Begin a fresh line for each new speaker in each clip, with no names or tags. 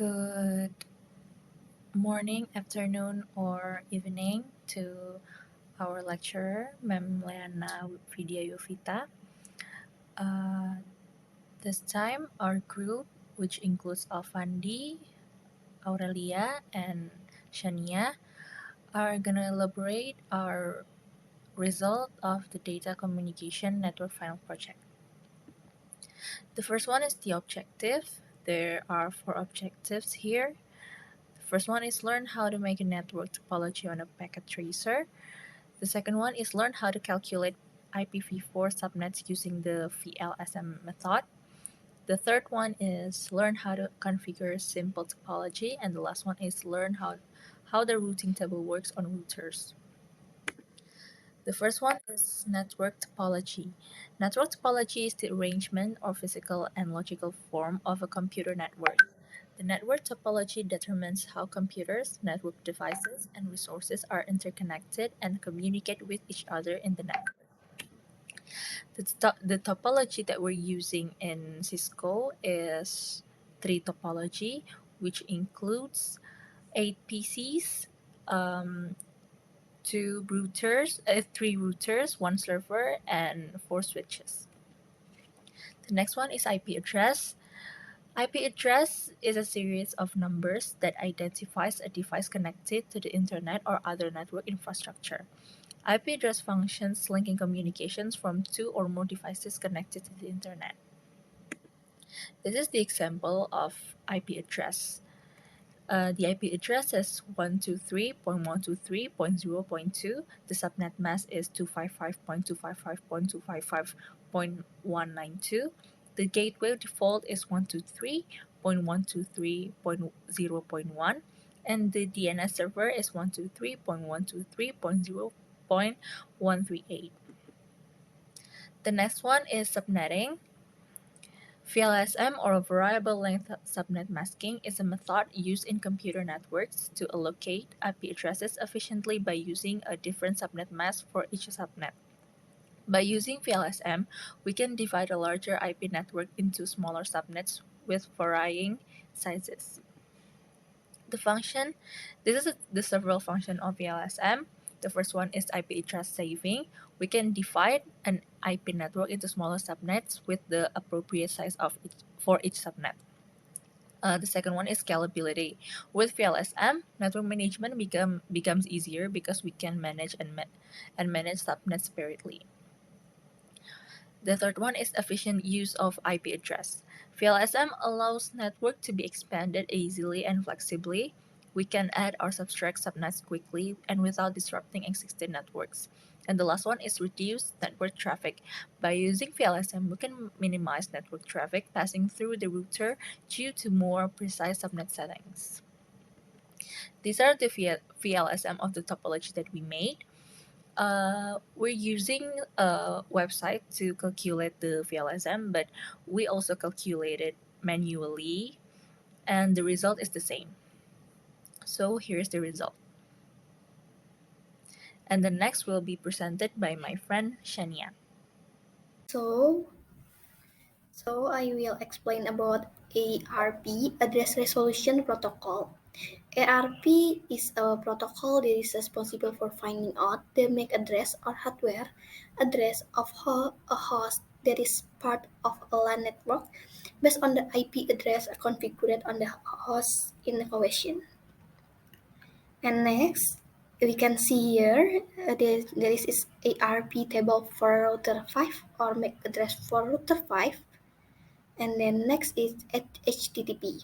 Good morning, afternoon, or evening to our lecturer, Maulana Vidya Yovita. Uh, this time, our group, which includes Alvandy, Aurellia, and Shania, are gonna elaborate our result of the data communication network final project. The first one is the objective. There are 4 objectives here. The first one is learn how to make a network topology on a packet tracer. The second one is learn how to calculate IPv4 subnets using the VLSM method. The third one is learn how to configure simple topology. And the last one is learn how the routing table works on routers. The first one is network topology. Network topology is the arrangement or physical and logical form of a computer network. The network topology determines how computers, network devices, and resources are interconnected and communicate with each other in the network. The topology that we're using in Cisco is tree topology, which includes 8 PCs, 3 routers, 1 server, and 4 switches. The next one is IP address. IP address is a series of numbers that identifies a device connected to the internet or other network infrastructure. IP address functions linking communications from 2 or more devices connected to the internet. This is the example of IP address. The IP address is 123.123.0.2. The subnet mask is 255.255.255.192. The gateway default is 123.123.0.1. And the DNS server is 123.123.0.138. The next one is subnetting. VLSM, or variable length subnet masking, is a method used in computer networks to allocate IP addresses efficiently by using a different subnet mask for each subnet. By using VLSM, we can divide a larger IP network into smaller subnets with varying sizes. This is the several function of VLSM. The first one is IP address saving. We can divide an IP network into smaller subnets with the appropriate size for each subnet. The second one is scalability. With VLSM, network management becomes easier because we can manage and manage subnets separately. The third one is efficient use of IP address. VLSM allows network to be expanded easily and flexibly. We can add or subtract subnets quickly and without disrupting existing networks. And the last one is reduce network traffic. By using VLSM, we can minimize network traffic passing through the router due to more precise subnet settings. These are the VLSM of the topology that we made. We're using a website to calculate the VLSM, but we also calculate it manually, and the result is the same. So here's the result. And the next will be presented by my friend Shania.
So I will explain about ARP, Address Resolution Protocol. ARP is a protocol that is responsible for finding out the MAC address or hardware address of a host that is part of a LAN network based on the IP address configured on the host in question. And next, we can see here there is ARP table for router 5 or MAC address for router 5. And then next is HTTP.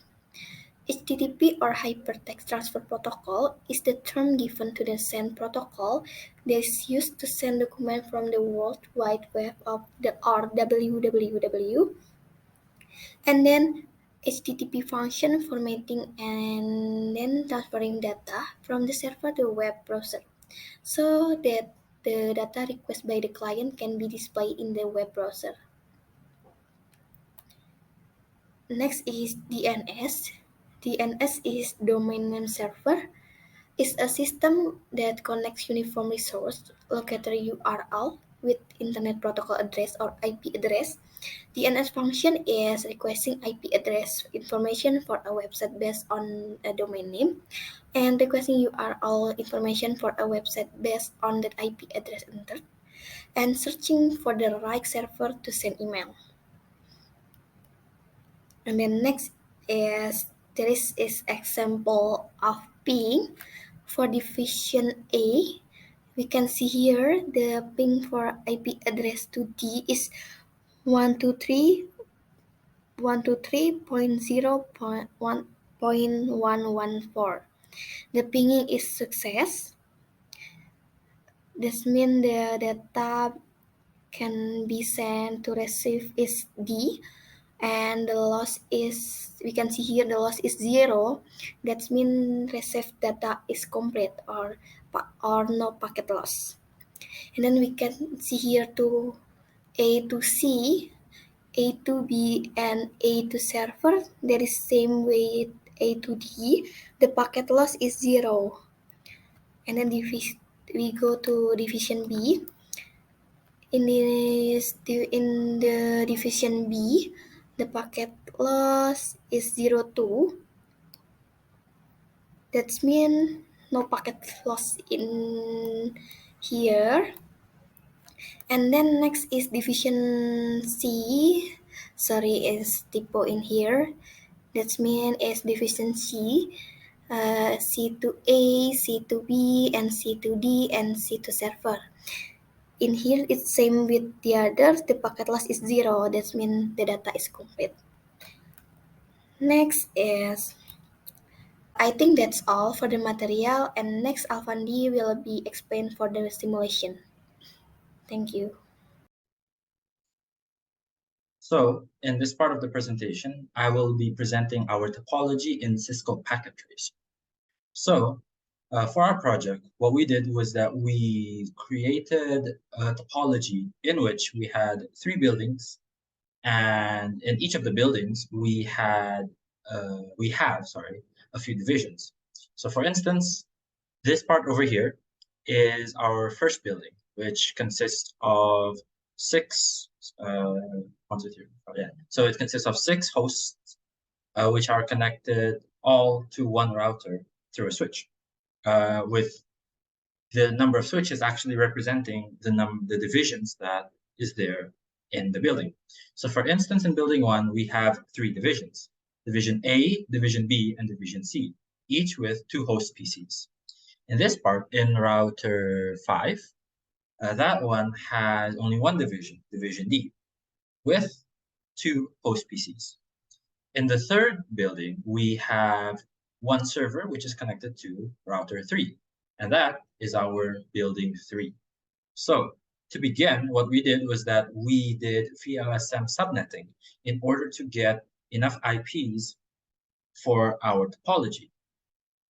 HTTP or Hypertext Transfer Protocol is the term given to the SEND protocol that is used to send documents from the World Wide Web or WWW. And then HTTP function formatting and then transferring data from the server to the web browser so that the data requested by the client can be displayed in the web browser. Next is DNS. DNS is Domain Name Server. It's a system that connects uniform resource locator URL with Internet Protocol address or IP address. DNS function is requesting IP address information for a website based on a domain name, and requesting URL information for a website based on that IP address entered, and searching for the right server to send email. And then next is there is example of ping for division A. We can see here the ping for IP address to D is 123.0.1.114. The pinging is success. This means the data can be sent to receive is D, and the loss is, we can see here, the loss is 0. That means received data is complete or no packet loss. And then we can see here to A to C, A to B, and A to server. There is same way A to D. The packet loss is 0. And then we go to division B. In the division B, the packet loss is 02. That means no packet loss in here. And then next is division C. Sorry, is typo in here. That means is division C. C to A, C to B, and C to D, and C to server. In here, it's same with the others. The packet loss is 0. That means the data is complete. Next is, I think that's all for the material, and next Alvandy will be explained for the simulation. Thank you.
So in this part of the presentation, I will be presenting our topology in Cisco Packet Tracer. So for our project, what we did was that we created a topology in which we had 3 buildings, and in each of the buildings we have a few divisions. So for instance, this part over here is our first building, which consists of 6 1, 2, 3, 4, yeah. So it consists of 6 hosts, which are connected all to one router through a switch, with the number of switches actually representing the divisions that is there in the building. So for instance, in building 1, we have 3 divisions: division A, division B, and division C, each with 2 host PCs. In this part, in router 5, that one has only one division, division D, with 2 host PCs. In the third building, we have one server which is connected to router 3, and that is our building 3. So to begin, what we did was that we did VLSM subnetting in order to get enough IPs for our topology.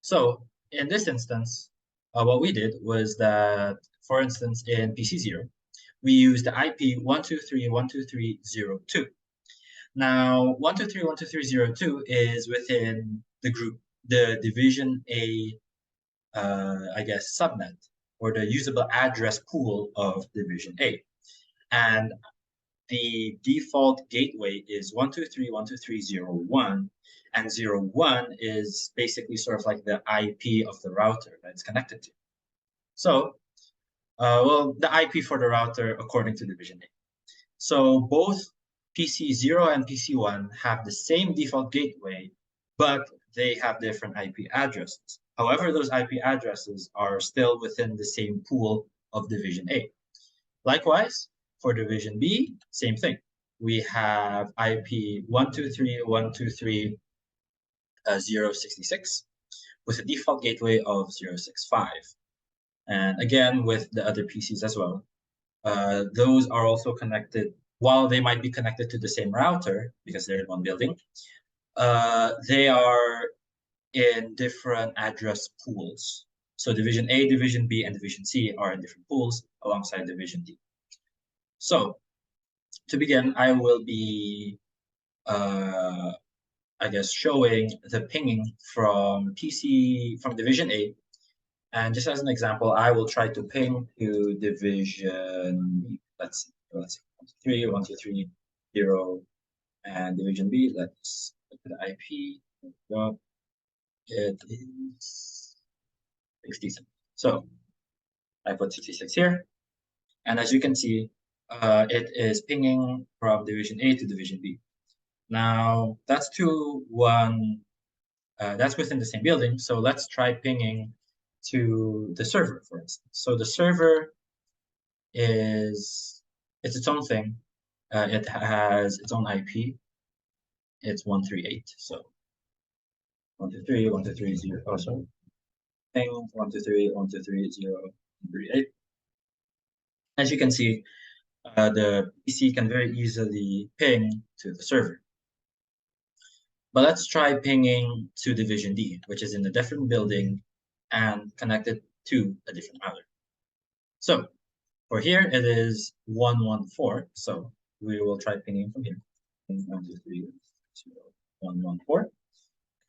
So in this instance, what we did was that, for instance, in PC0, we used the IP 123.123.0.2. Now, 123.123.0.2 is within the group, the division A, I guess, subnet, or the usable address pool of division A. And the default gateway is 123.123.0.1, and 0.1 is basically sort of like the IP of the router that it's connected to. So, well, the IP for the router according to division A. So both PC0 and PC1 have the same default gateway, but they have different IP addresses. However, those IP addresses are still within the same pool of division A. Likewise, for division B, same thing. We have IP 123.123.0.66 with a default gateway of 0.65. And again, with the other PCs as well. Those are also connected, while they might be connected to the same router because they're in one building, they are in different address pools. So division A, division B, and division C are in different pools alongside division D. So to begin, I will be, I guess, showing the pinging from division A, And just as an example, I will try to ping to division, let's see, 123.123.0, and division B, let's look at the IP. It is 66. So I put 66 here. And as you can see, it is pinging from division A to division B. Now that's that's within the same building. So let's try pinging to the server, for instance. So the server it's its own thing. It has its own IP. It's 138. So 123, 123, oh sorry. Ping 123, 123.0.138. As you can see, the PC can very easily ping to the server. But let's try pinging to division D, which is in a different building and connected to a different router. So for here, it is 114. So we will try pinging from here. 123.0.114.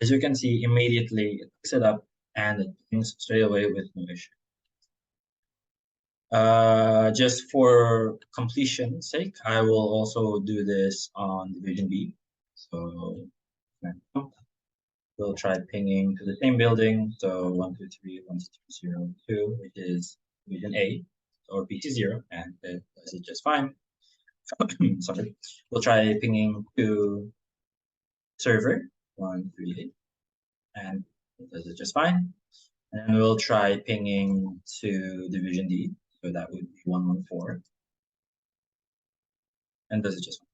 As you can see, immediately it picks it up and it pings straight away with no issue. Just for completion's sake, I will also do this on division B. So we'll try pinging to the same building. So 123.123.0.2, which is division A or PC0, and it does it just fine. Sorry. We'll try pinging to server 138, and it does it just fine. And we'll try pinging to division D. So that would be 114. And does it just fine.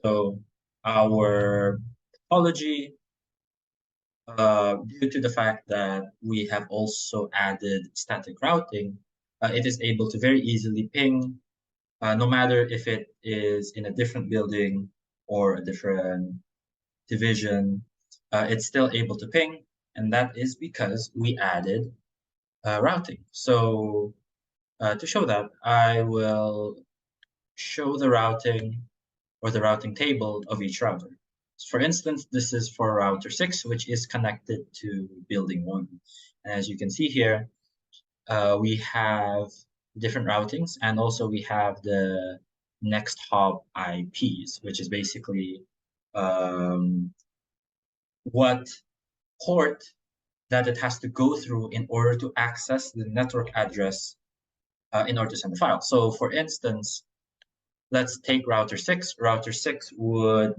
So our topology, due to the fact that we have also added static routing, it is able to very easily ping, no matter if it is in a different building or a different division, it's still able to ping, and that is because we added routing. So to show that, I will show the routing or the routing table of each router. For instance, this is for router 6, which is connected to building 1. And as you can see here, we have different routings, and also we have the next hop IPs, which is basically what port that it has to go through in order to access the network address in order to send the file. So for instance, let's take router 6. Router 6 would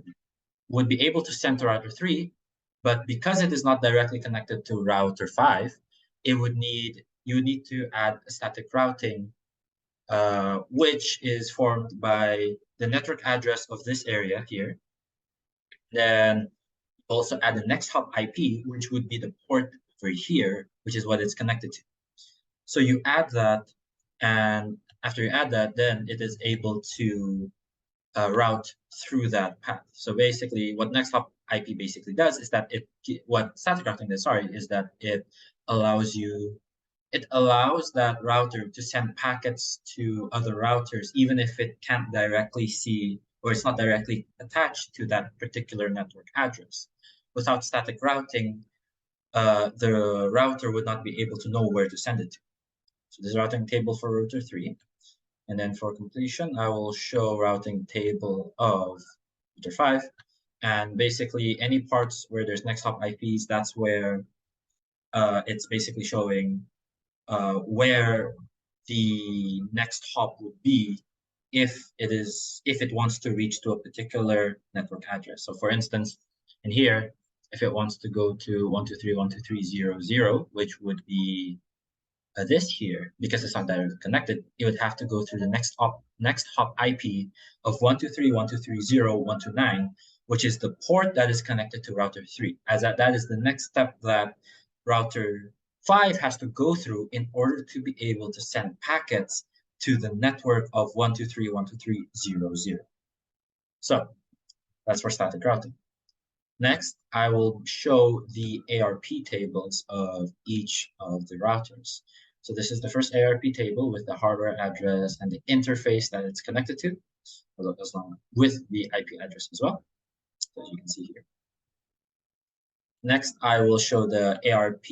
be able to send to router 3, but because it is not directly connected to router 5, you would need to add a static routing, which is formed by the network address of this area here. Then also add the next hop IP, which would be the port over here, which is what it's connected to. So you add that, and after you add that, then it is able to route through that path. So basically, what next hop IP basically does is that what static routing does, is that it allows that router to send packets to other routers, even if it can't directly see or it's not directly attached to that particular network address. Without static routing, the router would not be able to know where to send it to. So this is routing table for router 3. And then for completion, I will show routing table of router 5. And basically, any parts where there's next hop IPs, that's where it's basically showing where the next hop would be if it wants to reach to a particular network address. So for instance, in here, if it wants to go to 123.123.0.0, which would be this here, because it's not directly connected, it would have to go through the next hop IP of 123.123.0.129, which is the port that is connected to router 3, as that is the next step that router 5 has to go through in order to be able to send packets to the network of 123.123.0.0. So that's for static routing. Next, I will show the ARP tables of each of the routers. So this is the first ARP table with the hardware address and the interface that it's connected to, along with the IP address as well, as you can see here. Next, I will show the ARP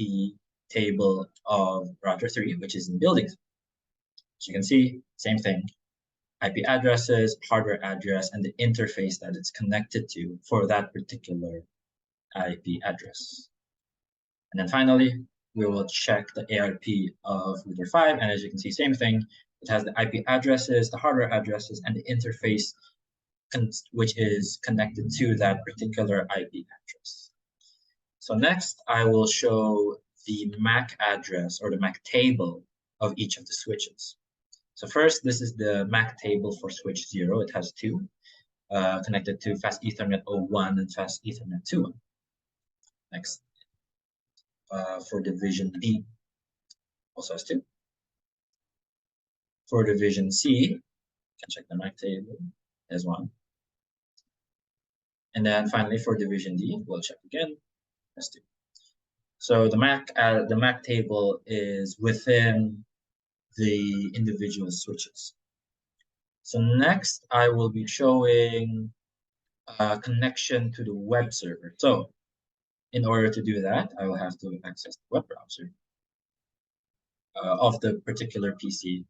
table of router 3, which is in buildings. As you can see, same thing. IP addresses, hardware address, and the interface that it's connected to for that particular IP address. And then finally, we will check the ARP of router 5, and as you can see, same thing. It has the IP addresses, the hardware addresses, and the interface which is connected to that particular IP address. So next, I will show the MAC address or the MAC table of each of the switches. So first, this is the MAC table for switch 0. It has two, connected to Fast Ethernet 01 and Fast Ethernet 21. Next, for division B, also has two. For division C, you can check the MAC table, has one. And then finally for division D, we'll check again, has two. So the MAC table is within the individual switches. So next, I will be showing a connection to the web server. So in order to do that, I will have to access the web browser of the particular PC.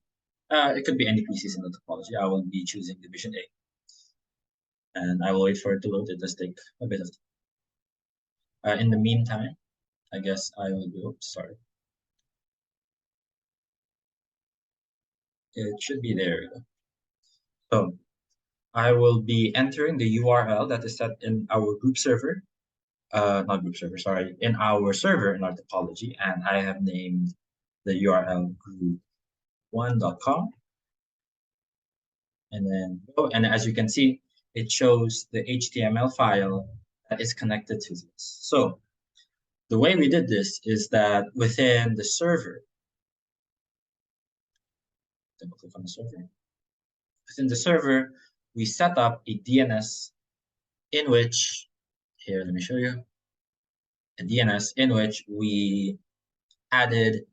It could be any PCs in the topology. I will be choosing division A. And I will wait for it to load. It does take a bit of time. In the meantime, I guess I will go, sorry. It should be there. So I will be entering the URL that is set in our group server. Not group server, sorry, in our server in our topology, and I have named the URL group1.com. And then, and as you can see, it shows the HTML file that is connected to this. So the way we did this is that within the server, double click on the server. Within the server, we set up a DNS in which, here, let me show you, a DNS in which we added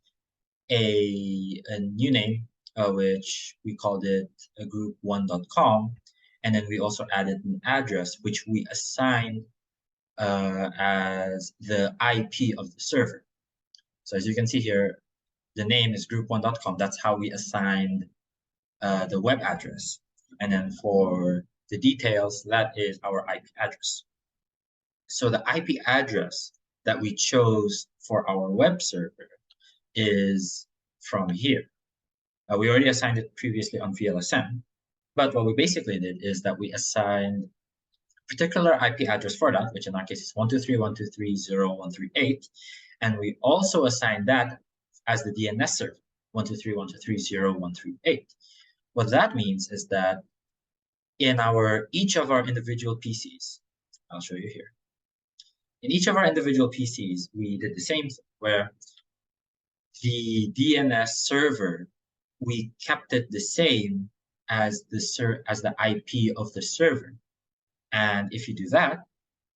a new name, which we called it group1.com. And then we also added an address, which we assigned as the IP of the server. So as you can see here, the name is group1.com. That's how we assigned the web address. And then for the details, that is our IP address. So the IP address that we chose for our web server is from here. We already assigned it previously on VLSM, but what we basically did is that we assigned a particular IP address for that, which in our case is 123.123.0.138, and we also assigned that as the DNS server, 123.123.0.138. What that means is that in each of our individual PCs, I'll show you here. In each of our individual PCs, we did the same thing, where the DNS server, we kept it the same as the IP of the server. And if you do that,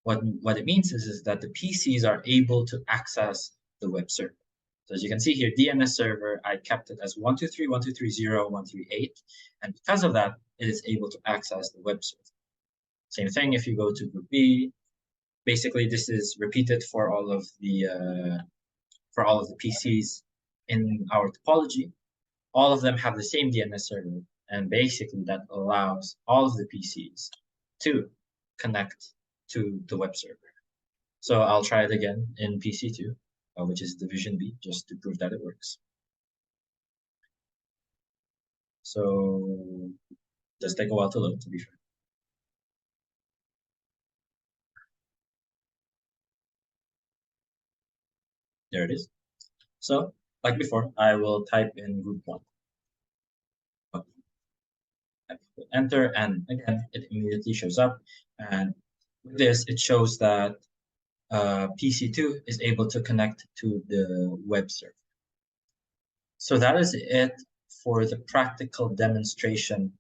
what it means is that the PCs are able to access the web server. So as you can see here, DNS server, I kept it as 123.123.0.138. And because of that, it is able to access the web server. Same thing if you go to group B. Basically, this is repeated for all of the PCs in our topology. All of them have the same DNS server, and basically that allows all of the PCs to connect to the web server. So I'll try it again in PC2, which is division B, just to prove that it works. So it does take a while to load, to be fair. There it is. So, like before, I will type in group 1. Enter, and again, it immediately shows up. And with this, it shows that PC2 is able to connect to the web server. So that is it for the practical demonstration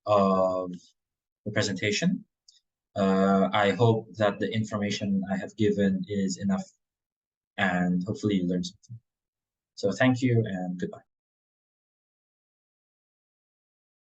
of the presentation. I hope that the information I have given is enough, and hopefully you learned something. So thank you and goodbye.